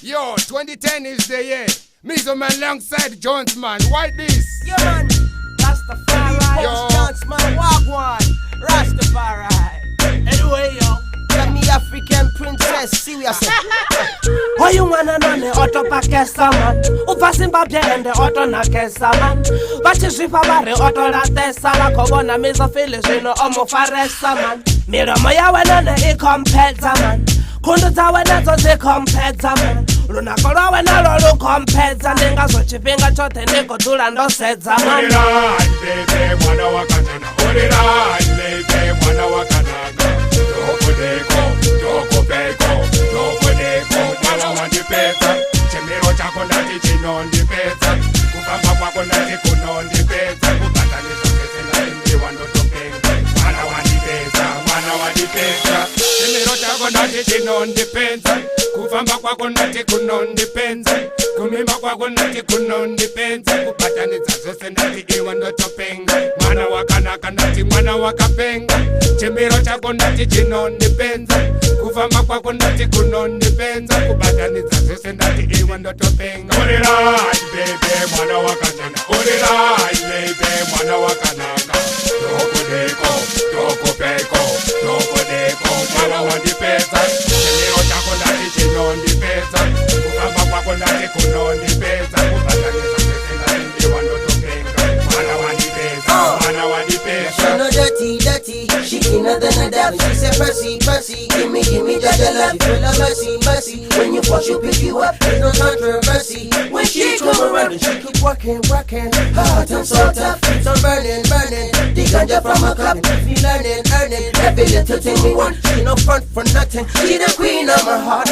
Yo, 2010 is the year. Mizo man alongside Jones man. Why this? Yo man, Rastafari, Jones man, walk one. Rastafari. Anyway yo, tell me African princess, seriously. Oh you wanna know the auto pakesa man. Upa Zimbabwe and the auto na kesa man. Vachi shifa bare auto la tesa la kobona mizo fili jino omo faresa man. Miromo yawe nane ikompeta man. Kundu tawe nazo zikompeta man. Lunako lwawe nalo lukompeta. Ndinga zochipinga chote niko tula ndo sedza man. Urirai baby mwana wakatana. Urirai baby mwana wakanaga. Doko deko, doko peko, doko deko. Mwana wandipeta. Chemiro chako ndati chino ndipeta. Kufamba kwako ndati kuno ndipeta. Kupatanisha pese na indi wandotopenga. Mwana wandipeta, mwana wandipeta. Chemiro chako ndati chino ndipeta. Kufamba kwako ndati kuno ndipeta. Kumimba kwako ndati kuno ndipeta. Kupatanisha zose ndati iwa ndotopenga. Mwana wakanaka ndati mwana wakapenga. Chemiro chako ndati chino ndipeta. Kufamba kwako ndati kuno ndipeta. Kupatanisha zose ndati iwa ndotopenga. Urirai baby mwana wakatana. Urirai baby mwana wakanaka. Doko deko, doko peko, doko deko. Mwana wandipeta. Chemiro chako ndati chino ndipeta. Kufamba kwako ndati kuno ndipeta. Kupatanisha zose ndati iwa ndotopenga. Mwana wandipeta, mwana wandipeta. She no dirty, dirty, she cleaner than a daddy. She said, Percy, Percy, give me, Jaja love. You feel like mercy, mercy. When you fuck, she pick you up, there's no controversy. When she come around and she keep working, working. Hard and so tough, keeps on burning, burning. The ganja from a club, keep me learning, earning. Every little thing we want, she no front for nothing. She the queen of my heart,